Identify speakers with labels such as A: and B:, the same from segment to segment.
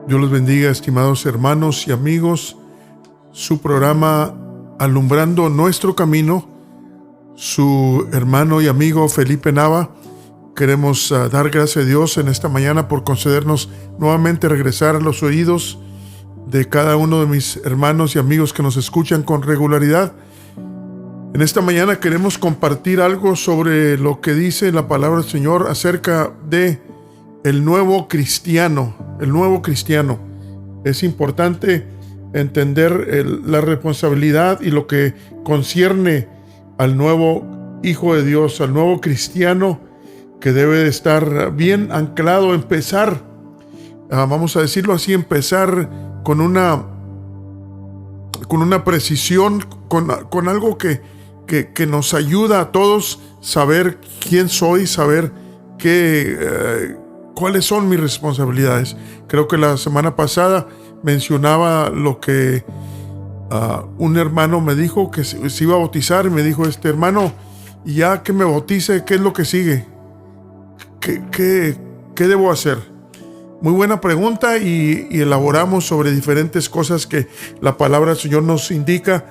A: Dios los bendiga, estimados hermanos y amigos. Su programa Alumbrando Nuestro Camino, su hermano y amigo Felipe Nava. Queremos dar gracias a Dios en esta mañana por concedernos nuevamente regresar a los oídos de cada uno de mis hermanos y amigos que nos escuchan con regularidad. En esta mañana queremos compartir algo sobre lo que dice la palabra del Señor acerca de el nuevo cristiano. El nuevo cristiano. Es importante entender la responsabilidad y lo que concierne al nuevo Hijo de Dios, al nuevo cristiano, que debe de estar bien anclado, empezar, vamos a decirlo así, empezar con una precisión, con algo que nos ayuda a todos saber quién soy, saber cuáles son mis responsabilidades. Creo que la semana pasada mencionaba lo que un hermano me dijo, que se iba a bautizar, y me dijo, hermano, ya que me bautice, ¿qué es lo que sigue? ¿Qué debo hacer? Muy buena pregunta, y elaboramos sobre diferentes cosas que la palabra del Señor nos indica,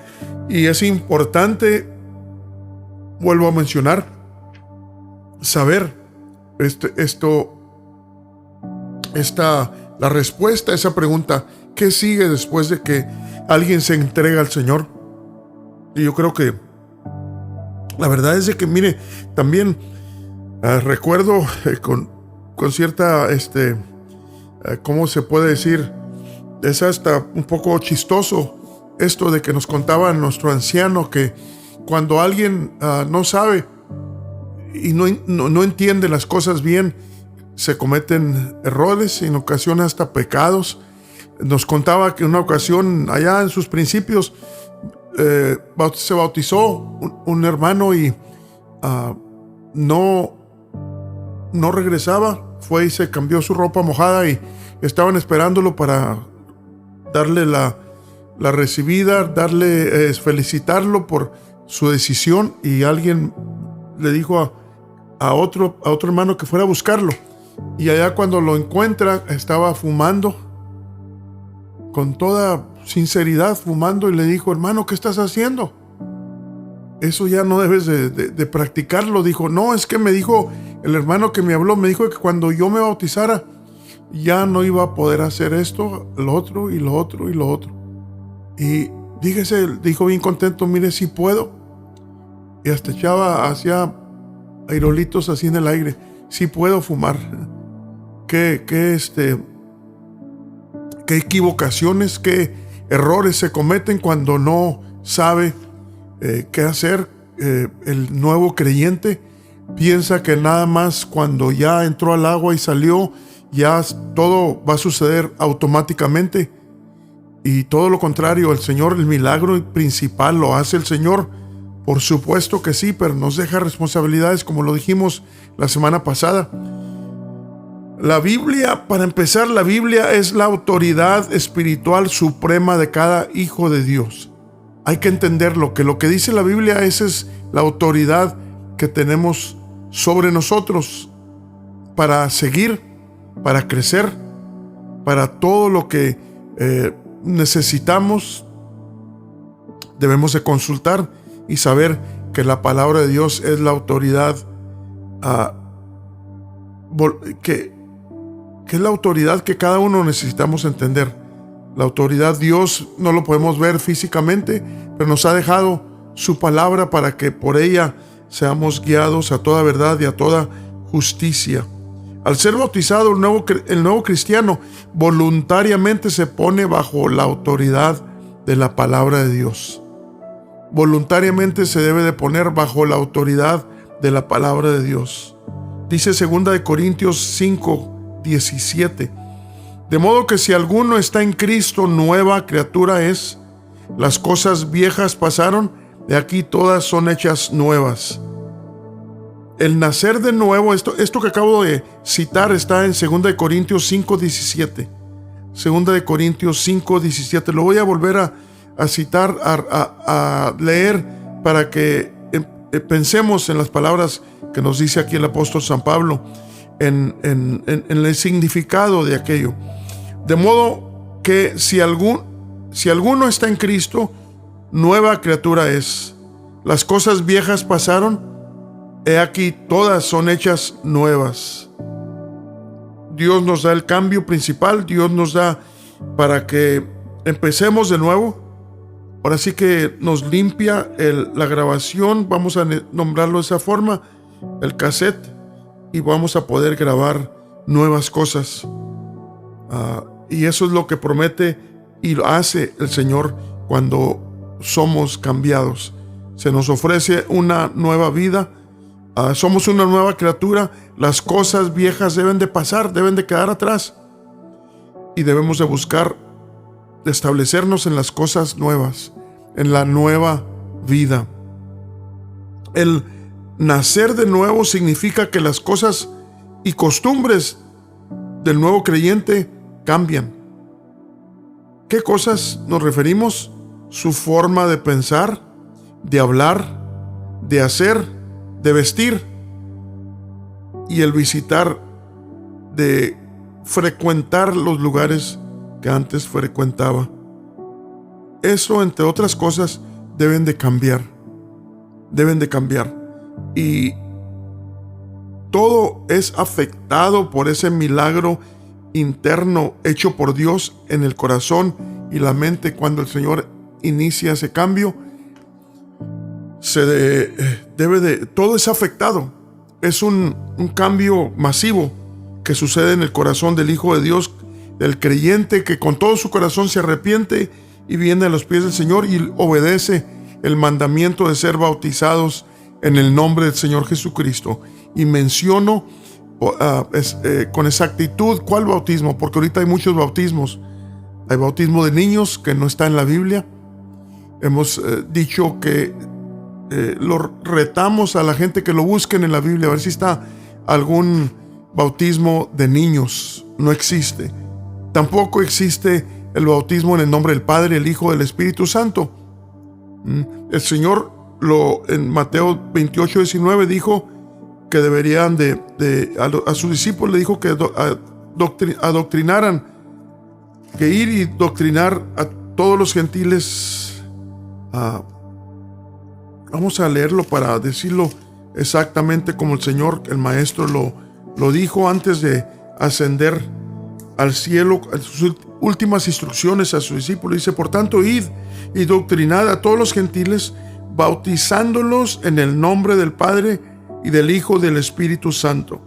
A: y es importante, vuelvo a mencionar, saber la respuesta a esa pregunta. ¿Qué sigue después de que alguien se entrega al Señor? Y yo creo que la verdad es de que, mire, también recuerdo con cierta, ¿cómo se puede decir? Es hasta un poco chistoso esto de que nos contaba nuestro anciano, que cuando alguien no sabe y no entiende las cosas bien, se cometen errores, en ocasiones hasta pecados. Nos contaba que en una ocasión, allá en sus principios, se bautizó un hermano y no regresaba. Fue y se cambió su ropa mojada y estaban esperándolo para darle la recibida, felicitarlo por su decisión, y alguien le dijo a otro hermano que fuera a buscarlo. Y allá cuando lo encuentra, estaba fumando, con toda sinceridad fumando, y le dijo, hermano, ¿qué estás haciendo? Eso ya no debes de practicarlo. Dijo, no, es que me dijo el hermano que me habló, me dijo que cuando yo me bautizara ya no iba a poder hacer esto, lo otro y lo otro y lo otro. Y dijo bien contento, mire, sí puedo. Y hasta hacía aerolitos así en el aire. Sí puedo fumar. Qué equivocaciones, qué errores se cometen cuando no sabe qué hacer. El nuevo creyente piensa que nada más cuando ya entró al agua y salió, ya todo va a suceder automáticamente. Y todo lo contrario, el milagro principal lo hace el Señor. Por supuesto que sí, pero nos deja responsabilidades, como lo dijimos la semana pasada. La Biblia, para empezar, la Biblia es la autoridad espiritual suprema de cada hijo de Dios. Hay que entenderlo, que lo que dice la Biblia, esa es la autoridad que tenemos sobre nosotros para seguir, para crecer, para todo lo que necesitamos. Debemos de consultar y saber que la palabra de Dios es la autoridad, que es la autoridad que cada uno necesitamos entender. La autoridad, Dios no lo podemos ver físicamente, pero nos ha dejado su palabra para que por ella seamos guiados a toda verdad y a toda justicia. Al ser bautizado, el nuevo cristiano voluntariamente se pone bajo la autoridad de la palabra de Dios. Voluntariamente se debe de poner bajo la autoridad de la palabra de Dios. Dice 2 Corintios 5:17. De modo que si alguno está en Cristo, nueva criatura es. Las cosas viejas pasaron, de aquí todas son hechas nuevas. El nacer de nuevo, esto que acabo de citar está en 2 Corintios 5:17. 2 Corintios 5:17. Lo voy a volver a citar, a leer, para que pensemos en las palabras que nos dice aquí el apóstol San Pablo, en el significado de aquello. De modo que si alguno está en Cristo, nueva criatura es. Las cosas viejas pasaron, he aquí todas son hechas nuevas. Dios nos da el cambio principal, Dios nos da para que empecemos de nuevo. Ahora sí que nos limpia la grabación, vamos a nombrarlo de esa forma, el cassette, y vamos a poder grabar nuevas cosas. Y eso es lo que promete y lo hace el Señor cuando somos cambiados. Se nos ofrece una nueva vida. Somos una nueva criatura. Las cosas viejas deben de pasar, deben de quedar atrás. Y debemos de buscar establecernos en las cosas nuevas, en la nueva vida. El nacer de nuevo significa que las cosas y costumbres del nuevo creyente cambian. ¿Qué cosas nos referimos? Su forma de pensar, de hablar, de hacer, de vestir y el visitar, de frecuentar los lugares que antes frecuentaba. Eso, entre otras cosas, deben de cambiar. Deben de cambiar. Y todo es afectado por ese milagro interno hecho por Dios en el corazón y la mente. Cuando el Señor inicia ese cambio, todo es afectado. Es un cambio masivo que sucede en el corazón del Hijo de Dios, del creyente que con todo su corazón se arrepiente y viene a los pies del Señor y obedece el mandamiento de ser bautizados en el nombre del Señor Jesucristo. Y menciono con exactitud cuál bautismo, porque ahorita hay muchos bautismos. Hay bautismo de niños que no está en la Biblia. Hemos dicho que lo retamos a la gente que lo busquen en la Biblia a ver si está algún bautismo de niños. No existe. Tampoco existe el bautismo en el nombre del Padre, el Hijo, del Espíritu Santo. El Señor en Mateo 28:19 dijo que deberían a sus discípulos le dijo que adoctrinaran, que ir y doctrinar a todos los gentiles. Vamos a leerlo para decirlo exactamente como el Señor, el Maestro, lo dijo antes de ascender al cielo. Sus últimas instrucciones a sus discípulos dice: por tanto, id y doctrinad a todos los gentiles, bautizándolos en el nombre del Padre y del Hijo y del Espíritu Santo.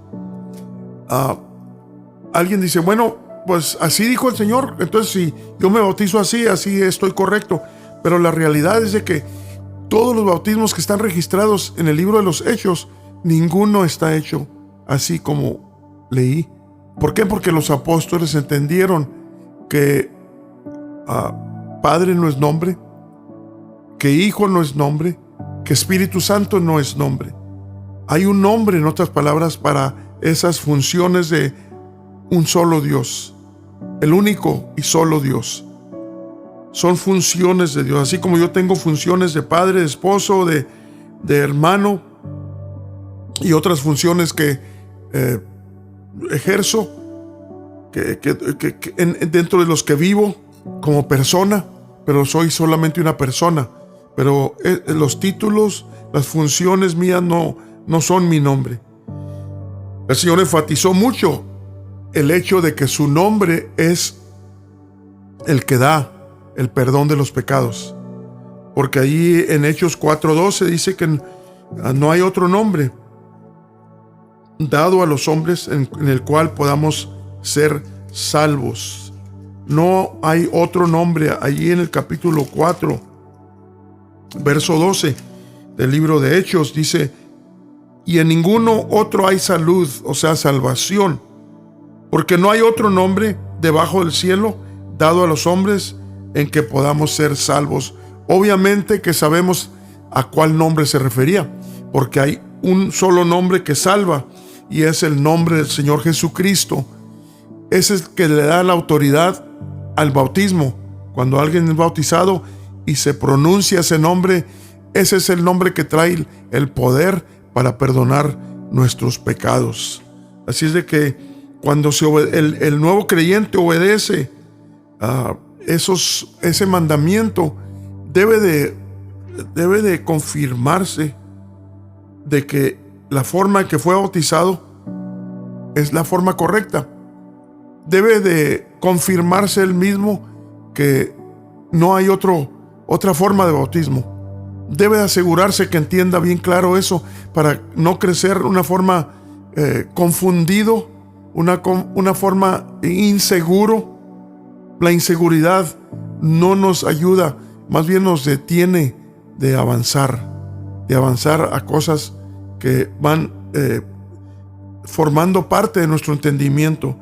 A: Alguien dice: bueno, pues así dijo el Señor, entonces si yo me bautizo así estoy correcto. Pero la realidad es de que todos los bautismos que están registrados en el libro de los Hechos, ninguno está hecho así como leí. ¿Por qué? Porque los apóstoles entendieron que Padre no es nombre, que Hijo no es nombre, que Espíritu Santo no es nombre. Hay un nombre, en otras palabras, para esas funciones de un solo Dios, el único y solo Dios. Son funciones de Dios, así como yo tengo funciones de padre, de esposo, de hermano y otras funciones que ejerzo, dentro de los que vivo como persona, pero soy solamente una persona. Pero los títulos, las funciones mías no son mi nombre. El Señor enfatizó mucho el hecho de que su nombre es el que da el perdón de los pecados. Porque allí en Hechos 4:12 dice que no hay otro nombre dado a los hombres en el cual podamos ser salvos. No hay otro nombre. Allí en el capítulo 4, verso 12 del libro de Hechos dice: y en ninguno otro hay salud, o sea, salvación, porque no hay otro nombre debajo del cielo dado a los hombres en que podamos ser salvos. Obviamente que sabemos a cuál nombre se refería, porque hay un solo nombre que salva, y es el nombre del Señor Jesucristo. Ese es el que le da la autoridad al bautismo. Cuando alguien es bautizado y se pronuncia ese nombre, ese es el nombre que trae el poder para perdonar nuestros pecados. Así es de que Cuando el nuevo creyente obedece ese mandamiento, debe de confirmarse de que la forma en que fue bautizado es la forma correcta. Debe de confirmarse él mismo que no hay otra forma de bautismo. Debe de asegurarse que entienda bien claro eso para no crecer de una forma confundido, una forma inseguro. La inseguridad no nos ayuda, más bien nos detiene de avanzar a cosas que van formando parte de nuestro entendimiento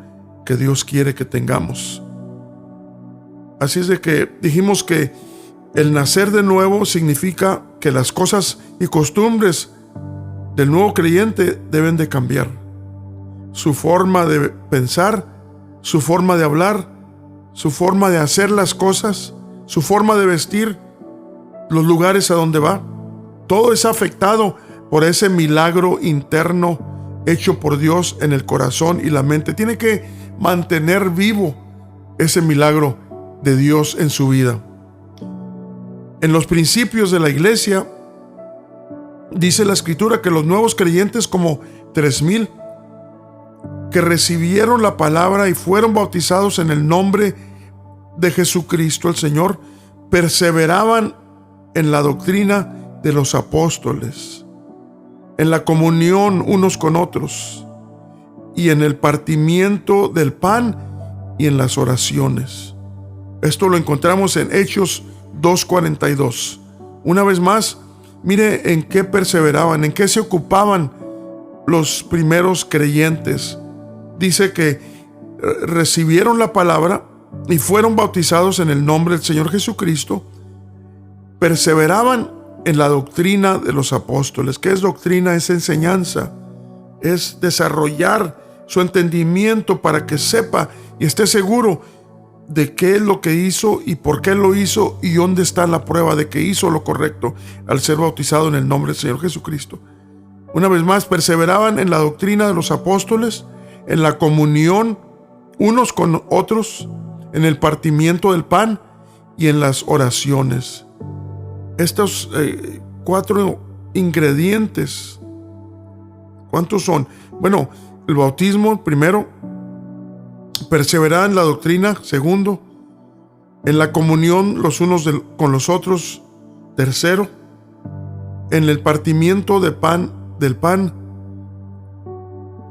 A: que Dios quiere que tengamos. Así es de que dijimos que el nacer de nuevo significa que las cosas y costumbres del nuevo creyente deben de cambiar. Su forma de pensar, su forma de hablar, su forma de hacer las cosas, su forma de vestir, los lugares a donde va, todo es afectado por ese milagro interno hecho por Dios en el corazón y la mente. Tiene que mantener vivo ese milagro de Dios en su vida. En los principios de la iglesia, dice la Escritura que los nuevos creyentes, como 3,000, que recibieron la palabra y fueron bautizados en el nombre de Jesucristo el Señor, perseveraban en la doctrina de los apóstoles, en la comunión unos con otros, y en el partimiento del pan y en las oraciones. Esto lo encontramos en Hechos 2:42. Una vez más, mire en qué perseveraban, en qué se ocupaban los primeros creyentes. Dice que recibieron la palabra y fueron bautizados en el nombre del Señor Jesucristo. Perseveraban en la doctrina de los apóstoles. ¿Qué es doctrina? Es enseñanza. Es desarrollar su entendimiento para que sepa y esté seguro de qué es lo que hizo y por qué lo hizo y dónde está la prueba de que hizo lo correcto al ser bautizado en el nombre del Señor Jesucristo. Una vez más, perseveraban en la doctrina de los apóstoles, en la comunión unos con otros, en el partimiento del pan y en las oraciones. Estos 4 ingredientes, ¿cuántos son? Bueno, el bautismo, primero; perseverar en la doctrina, segundo; en la comunión los unos con los otros, tercero; en el partimiento del pan,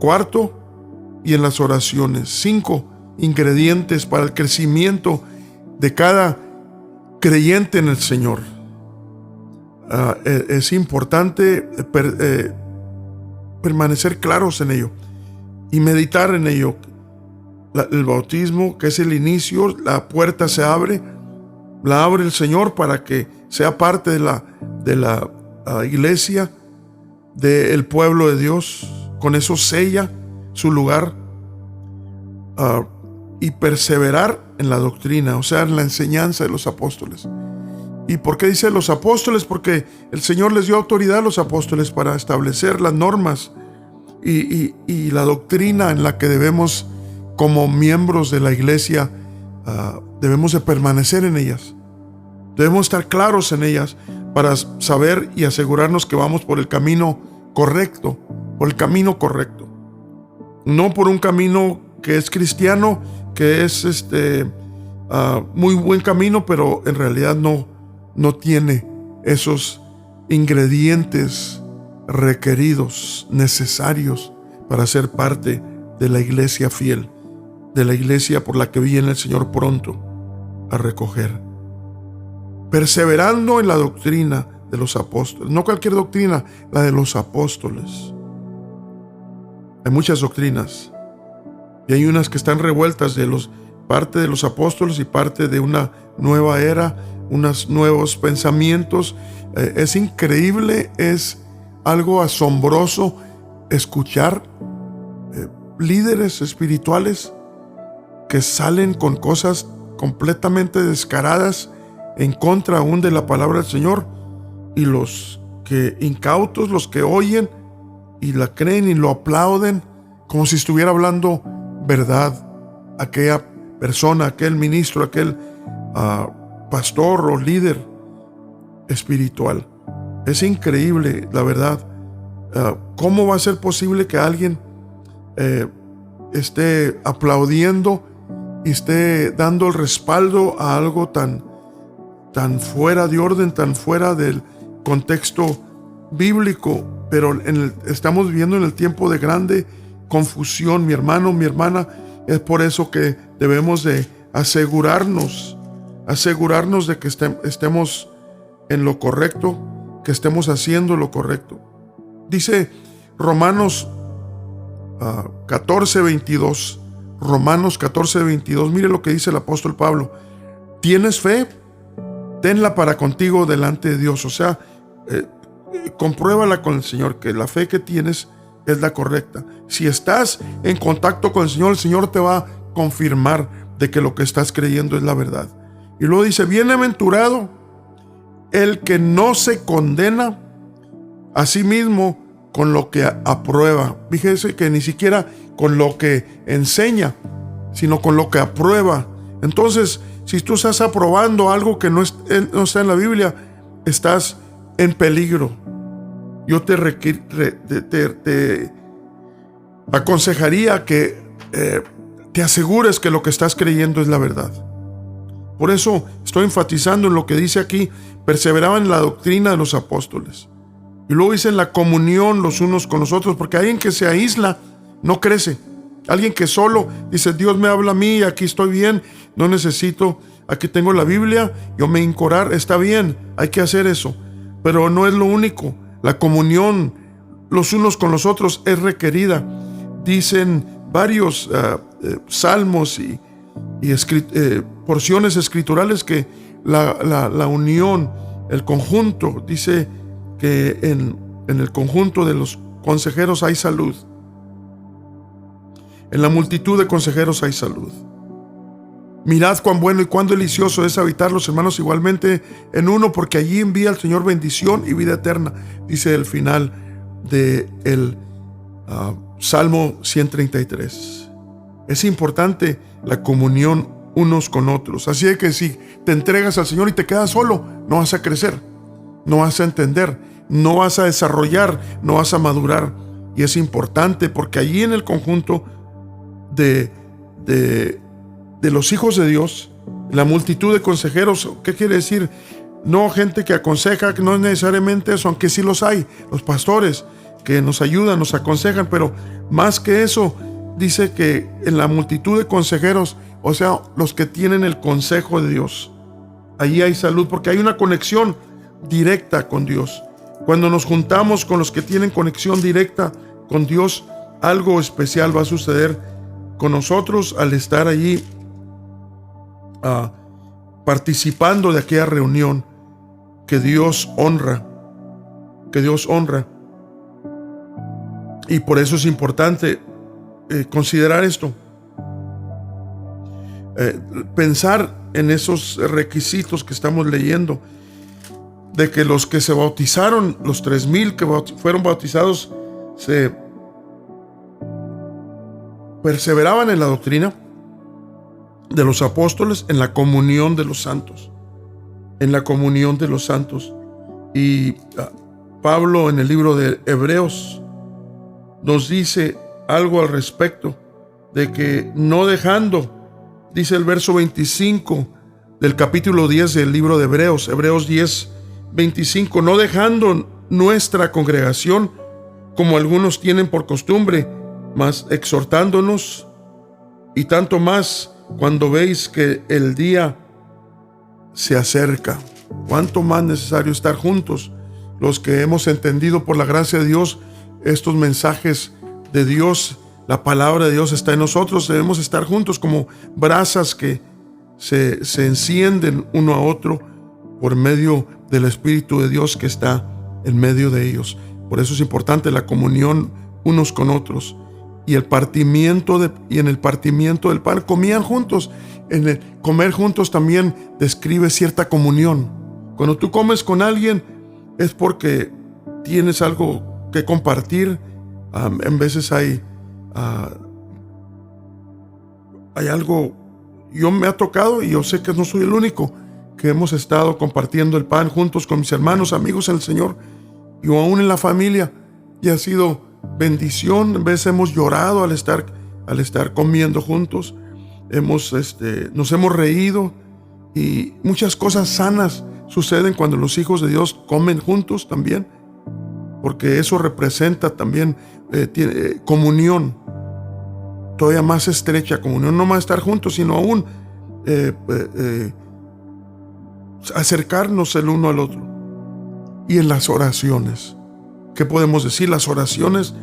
A: cuarto; y en las oraciones. 5 ingredientes para el crecimiento de cada creyente en el Señor. Es importante permanecer claros en ello y meditar en ello. El bautismo, que es el inicio, la puerta se abre, la abre el Señor para que sea parte de la iglesia, del pueblo de Dios. Con eso sella su lugar. Y perseverar en la doctrina, o sea, en la enseñanza de los apóstoles. ¿Y por qué dice los apóstoles? Porque el Señor les dio autoridad a los apóstoles para establecer las normas y la doctrina en la que debemos, como miembros de la iglesia, debemos de permanecer en ellas. Debemos estar claros en ellas para saber y asegurarnos que vamos por el camino correcto, no por un camino que es cristiano, que es muy buen camino, pero en realidad no tiene esos ingredientes requeridos, necesarios para ser parte de la iglesia fiel, de la iglesia por la que viene el Señor pronto a recoger. Perseverando en la doctrina de los apóstoles, no cualquier doctrina, la de los apóstoles. Hay muchas doctrinas y hay unas que están revueltas parte de los apóstoles y parte de una nueva era, unos nuevos pensamientos. Es increíble, es algo asombroso escuchar líderes espirituales que salen con cosas completamente descaradas en contra aún de la palabra del Señor, y los que incautos, los que oyen y la creen y lo aplauden como si estuviera hablando verdad aquella persona, aquel ministro, aquel pastor o líder espiritual. Es increíble, la verdad. ¿Cómo va a ser posible que alguien esté aplaudiendo y esté dando el respaldo a algo tan fuera de orden, tan fuera del contexto bíblico? Pero estamos viviendo en el tiempo de grande confusión, mi hermano, mi hermana. Es por eso que debemos de asegurarnos de que estemos en lo correcto, que estemos haciendo lo correcto. Dice Romanos 14:22. Romanos 14:22. Mire lo que dice el apóstol Pablo. ¿Tienes fe? Tenla para contigo delante de Dios. O sea, compruébala con el Señor, que la fe que tienes es la correcta. Si estás en contacto con el Señor te va a confirmar de que lo que estás creyendo es la verdad. Y luego dice, bienaventurado el que no se condena a sí mismo con lo que aprueba. Fíjese que ni siquiera con lo que enseña, sino con lo que aprueba. Entonces, si tú estás aprobando algo que no está en la Biblia, estás en peligro. Yo te aconsejaría que te asegures que lo que estás creyendo es la verdad. Por eso estoy enfatizando en lo que dice aquí: perseveraban en la doctrina de los apóstoles. Y luego dice en la comunión los unos con los otros, porque alguien que se aísla no crece. Alguien que solo dice, Dios me habla a mí, aquí estoy bien, no necesito, aquí tengo la Biblia, yo me hincorar, está bien, hay que hacer eso. Pero no es lo único. La comunión los unos con los otros es requerida. Dicen varios salmos y porciones escriturales que la unión, el conjunto, dice que en el conjunto de los consejeros hay salud. En la multitud de consejeros hay salud. Mirad cuán bueno y cuán delicioso es habitar los hermanos igualmente en uno, porque allí envía el Señor bendición y vida eterna, dice el final del Salmo 133. Es importante la comunión unos con otros. Así es que si te entregas al Señor y te quedas solo, no vas a crecer, no vas a entender, no vas a desarrollar, no vas a madurar. Y es importante porque allí en el conjunto de los hijos de Dios, la multitud de consejeros, ¿qué quiere decir? No gente que aconseja, que no es necesariamente eso, aunque sí los hay, los pastores que nos ayudan, nos aconsejan, pero más que eso, dice que en la multitud de consejeros, o sea, los que tienen el consejo de Dios, allí hay salud, porque hay una conexión directa con Dios. Cuando nos juntamos con los que tienen conexión directa con Dios, algo especial va a suceder con nosotros al estar allí participando de aquella reunión que Dios honra, y por eso es importante considerar esto, pensar en esos requisitos que estamos leyendo, de que los que se bautizaron, los 3,000 que fueron bautizados, se perseveraban en la doctrina de los apóstoles, en la comunión de los santos, Y Pablo en el libro de Hebreos nos dice algo al respecto, de que no dejando, dice el verso 25 del capítulo 10 del libro de Hebreos 10:25, no dejando nuestra congregación, como algunos tienen por costumbre, mas exhortándonos, y tanto más cuando veis que el día se acerca. Cuánto más necesario estar juntos, los que hemos entendido por la gracia de Dios estos mensajes de Dios. La palabra de Dios está en nosotros, debemos estar juntos como brasas que se encienden uno a otro por medio del Espíritu de Dios que está en medio de ellos. Por eso es importante la comunión unos con otros. Y en el partimiento del pan comían juntos. En el comer juntos también describe cierta comunión. Cuando tú comes con alguien es porque tienes algo que compartir. En veces hay hay algo, yo me ha tocado y yo sé que no soy el único, que hemos estado compartiendo el pan juntos con mis hermanos, amigos en el Señor, y aún en la familia, y ha sido bendición. A veces hemos llorado al estar comiendo juntos, nos hemos reído, y muchas cosas sanas suceden cuando los hijos de Dios comen juntos también, porque eso representa también comunión, todavía más estrecha comunión, no más estar juntos, sino aún acercarnos el uno al otro. Y en las oraciones, ¿qué podemos decir? Las oraciones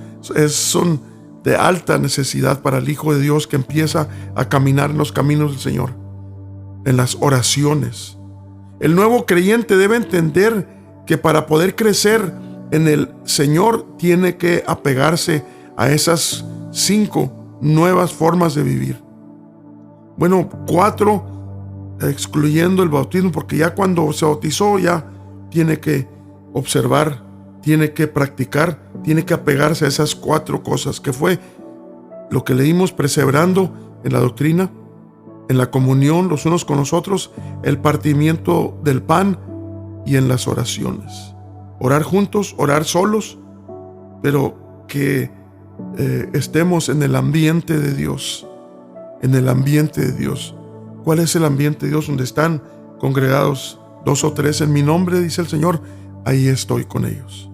A: son de alta necesidad para el Hijo de Dios que empieza a caminar en los caminos del Señor. En las oraciones, el nuevo creyente debe entender que para poder crecer en el Señor tiene que apegarse a esas 5 nuevas formas de vivir. Bueno, 4 excluyendo el bautismo, porque ya cuando se bautizó ya tiene que observar, tiene que practicar, tiene que apegarse a esas 4 cosas, que fue lo que leímos: perseverando en la doctrina, en la comunión los unos con los otros, el partimiento del pan y en las oraciones. Orar juntos, orar solos, pero que estemos en el ambiente de Dios, en el ambiente de Dios. ¿Cuál es el ambiente de Dios? Donde están congregados 2 o 3 en mi nombre, dice el Señor, ahí estoy con ellos.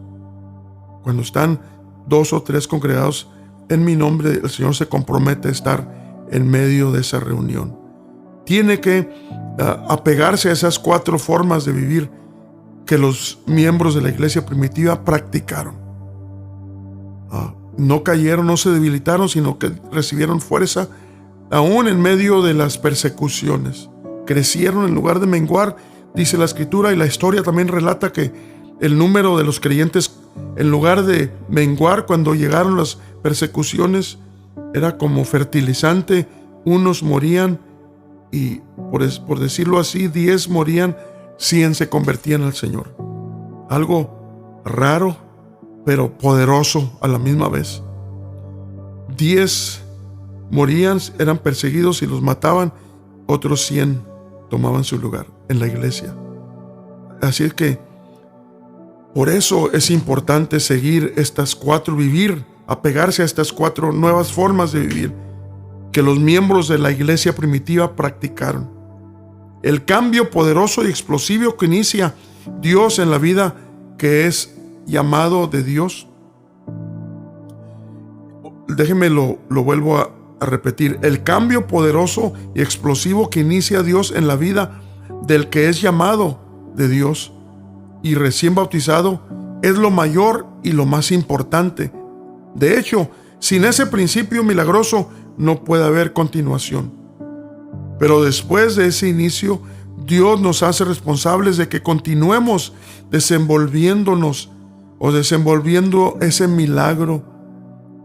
A: Cuando están 2 o 3 congregados en mi nombre, el Señor se compromete a estar en medio de esa reunión. Tiene que apegarse a esas 4 formas de vivir que los miembros de la iglesia primitiva practicaron. No cayeron, no se debilitaron, sino que recibieron fuerza aún en medio de las persecuciones. Crecieron en lugar de menguar, dice la Escritura, y la historia también relata que el número de los creyentes, en lugar de menguar cuando llegaron las persecuciones, era como fertilizante. Unos morían y, por decirlo así, 10 morían, 100 se convertían al Señor. Algo raro, pero poderoso a la misma vez. 10 morían, eran perseguidos y los mataban, otros 100 tomaban su lugar en la iglesia. Así es que por eso es importante seguir estas 4, vivir, apegarse a estas 4 nuevas formas de vivir que los miembros de la iglesia primitiva practicaron. El cambio poderoso y explosivo que inicia Dios en la vida que es llamado de Dios. Déjenme lo vuelvo a repetir. El cambio poderoso y explosivo que inicia Dios en la vida del que es llamado de Dios y recién bautizado es lo mayor y lo más importante. De hecho, sin ese principio milagroso no puede haber continuación. Pero después de ese inicio, Dios nos hace responsables de que continuemos desenvolviéndonos o desenvolviendo ese milagro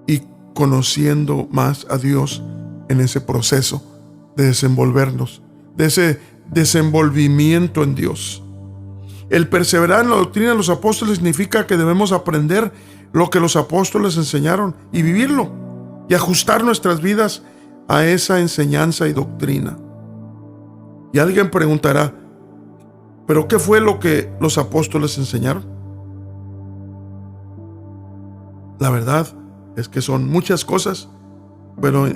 A: y conociendo más a Dios en ese proceso de desenvolvernos, de ese desenvolvimiento en Dios. El perseverar en la doctrina de los apóstoles significa que debemos aprender lo que los apóstoles enseñaron y vivirlo y ajustar nuestras vidas a esa enseñanza y doctrina. Y alguien preguntará, ¿pero qué fue lo que los apóstoles enseñaron? La verdad es que son muchas cosas, pero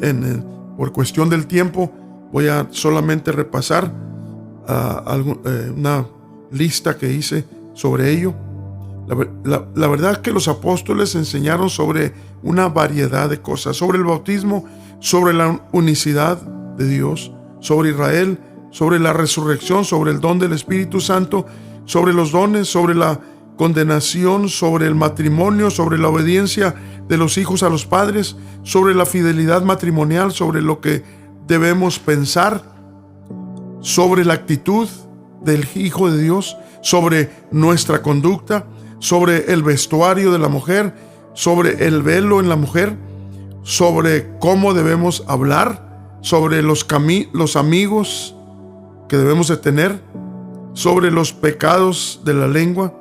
A: por cuestión del tiempo voy a solamente repasar una lista que hice sobre ello. La verdad es que los apóstoles enseñaron sobre una variedad de cosas, sobre el bautismo, sobre la unicidad de Dios, sobre Israel, sobre la resurrección, sobre el don del Espíritu Santo, sobre los dones, sobre la condenación, sobre el matrimonio, sobre la obediencia de los hijos a los padres, sobre la fidelidad matrimonial, sobre lo que debemos pensar, sobre la actitud del Hijo de Dios, sobre nuestra conducta, sobre el vestuario de la mujer, sobre el velo en la mujer, sobre cómo debemos hablar, sobre los amigos que debemos de tener, sobre los pecados de la lengua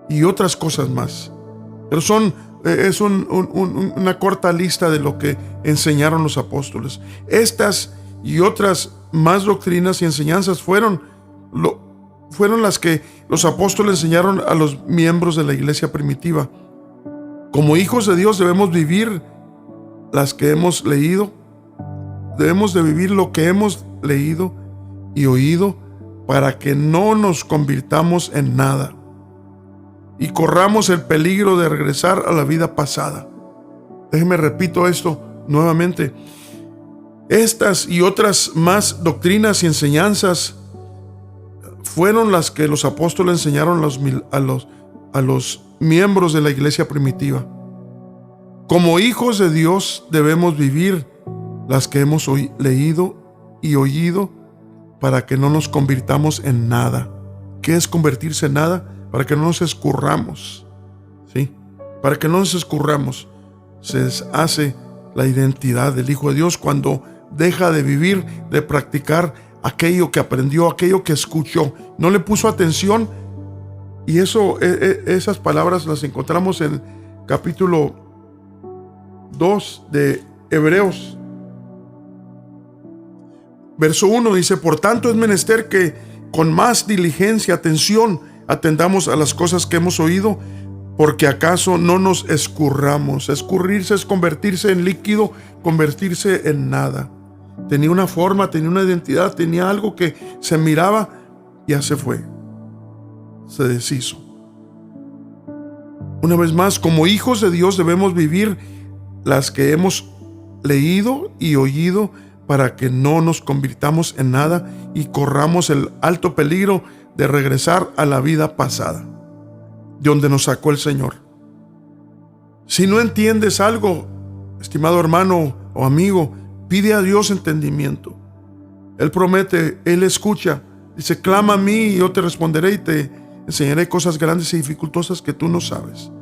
A: y otras cosas más. Pero una corta lista de lo que enseñaron los apóstoles. Estas y otras más doctrinas y enseñanzas fueron las que los apóstoles enseñaron a los miembros de la iglesia primitiva. Como hijos de Dios debemos vivir las que hemos leído. Debemos de vivir lo que hemos leído y oído para que no nos convirtamos en nada y corramos el peligro de regresar a la vida pasada. Déjeme repito esto nuevamente. Estas y otras más doctrinas y enseñanzas fueron las que los apóstoles enseñaron a los miembros de la iglesia primitiva. Como hijos de Dios debemos vivir las que hemos leído y oído para que no nos convirtamos en nada. ¿Qué es convertirse en nada? Para que no nos escurramos, ¿sí? Para que no nos escurramos. Se deshace la identidad del Hijo de Dios cuando deja de vivir, de practicar aquello que aprendió, aquello que escuchó. No le puso atención. Y esas palabras las encontramos en capítulo 2 de Hebreos. Verso 1 dice: por tanto es menester que con más diligencia, atención, atendamos a las cosas que hemos oído, porque acaso no nos escurramos. Escurrirse es convertirse en líquido, convertirse en nada. Tenía una forma, tenía una identidad, tenía algo que se miraba, ya se fue, se deshizo. Una vez más, como hijos de Dios debemos vivir las que hemos leído y oído para que no nos convirtamos en nada y corramos el alto peligro de regresar a la vida pasada, de donde nos sacó el Señor. Si no entiendes algo, estimado hermano o amigo, pide a Dios entendimiento. Él promete, Él escucha. Dice: clama a mí y yo te responderé y te enseñaré cosas grandes y dificultosas que tú no sabes.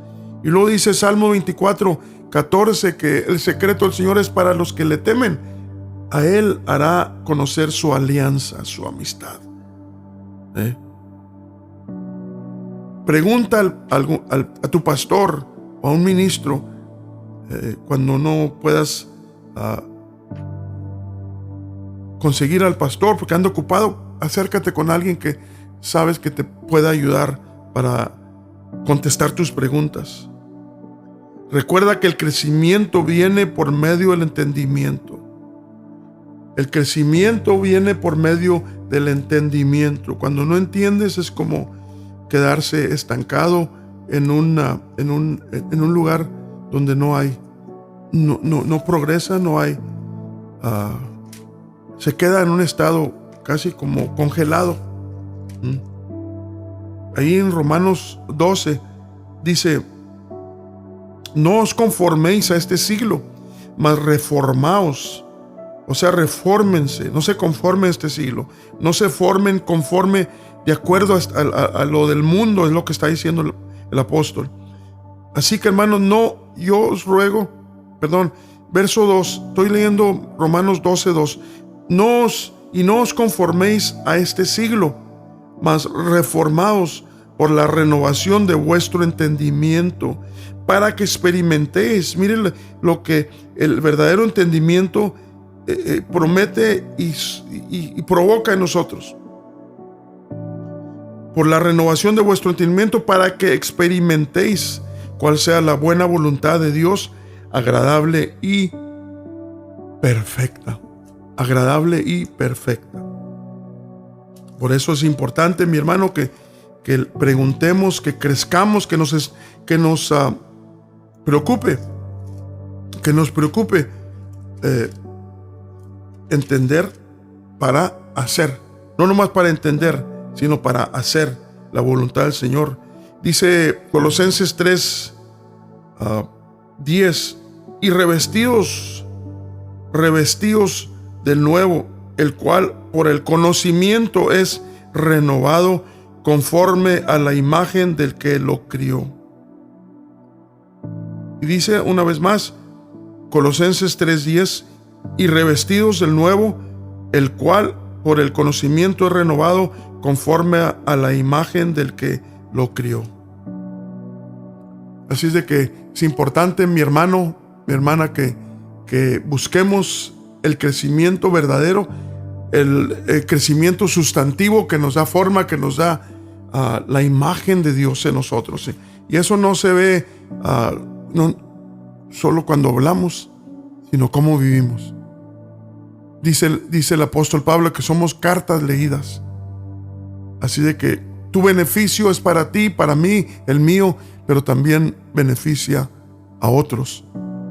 A: Y luego dice Salmo 24:14 que el secreto del Señor es para los que le temen. A Él hará conocer su alianza, su amistad. Pregunta a tu pastor o a un ministro cuando no puedas conseguir al pastor porque anda ocupado. Acércate con alguien que sabes que te pueda ayudar para contestar tus preguntas. Recuerda que el crecimiento viene por medio del entendimiento. El crecimiento viene por medio del entendimiento. Cuando no entiendes es como quedarse estancado en un lugar donde no progresa, no hay, se queda en un estado casi como congelado. Ahí en Romanos 12 dice: no os conforméis a este siglo, mas reformaos. O sea, refórmense, no se conformen a este siglo, no se formen conforme de acuerdo a lo del mundo, es lo que está diciendo el apóstol. Así que, hermanos, yo os ruego, verso 2, estoy leyendo Romanos 12:2, no os conforméis a este siglo, mas reformaos por la renovación de vuestro entendimiento, para que experimentéis. Miren lo que el verdadero entendimiento promete y provoca en nosotros. Por la renovación de vuestro entendimiento, para que experimentéis cuál sea la buena voluntad de Dios, agradable y perfecta. Agradable y perfecta. Por eso es importante, mi hermano, que preguntemos, que crezcamos, que nos preocupe entender para hacer, no nomás para entender, sino para hacer la voluntad del Señor. Dice Colosenses 3:10: y revestidos del nuevo, el cual por el conocimiento es renovado conforme a la imagen del que lo crió. Y dice una vez más, Colosenses 3:10: y revestidos del nuevo, el cual por el conocimiento es renovado conforme a la imagen del que lo crió. Así es de que es importante, mi hermano, mi hermana, que busquemos el crecimiento verdadero, el crecimiento sustantivo que nos da forma, que nos da la imagen de Dios en nosotros. Y eso no se ve no solo cuando hablamos, sino cómo vivimos. Dice el apóstol Pablo que somos cartas leídas. Así de que tu beneficio es para ti, para mí, el mío, pero también beneficia a otros.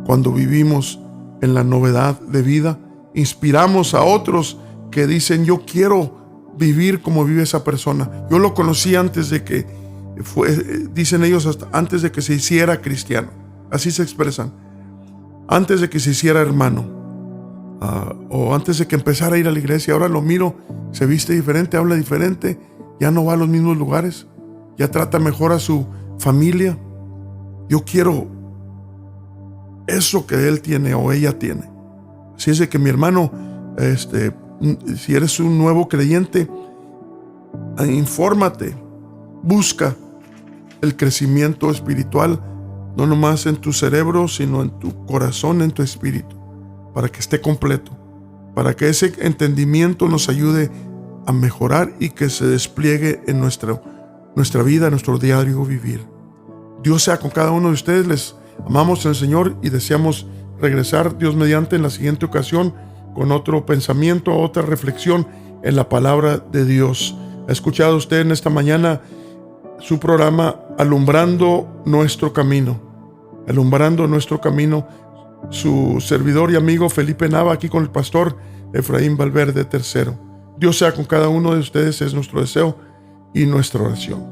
A: Cuando vivimos en la novedad de vida, inspiramos a otros que dicen: yo quiero vivir como vive esa persona. Yo lo conocí antes de que dicen ellos, hasta antes de que se hiciera cristiano. Así se expresan. Antes de que se hiciera hermano. O antes de que empezara a ir a la iglesia. Ahora lo miro, se viste diferente, habla diferente, ya no va a los mismos lugares, ya trata mejor a su familia. Yo quiero eso que él tiene o ella tiene. Así es de que, mi hermano, si eres un nuevo creyente, infórmate, busca el crecimiento espiritual, no nomás en tu cerebro, sino en tu corazón, en tu espíritu, para que esté completo, para que ese entendimiento nos ayude a mejorar y que se despliegue en nuestra vida, en nuestro diario vivir. Dios sea con cada uno de ustedes. Les amamos en el Señor y deseamos regresar, Dios mediante, en la siguiente ocasión con otro pensamiento, otra reflexión en la palabra de Dios. ¿Ha escuchado usted en esta mañana su programa Alumbrando Nuestro Camino? Alumbrando Nuestro Camino. Su servidor y amigo Felipe Nava, aquí con el pastor Efraín Valverde III. Dios sea con cada uno de ustedes, es nuestro deseo y nuestra oración.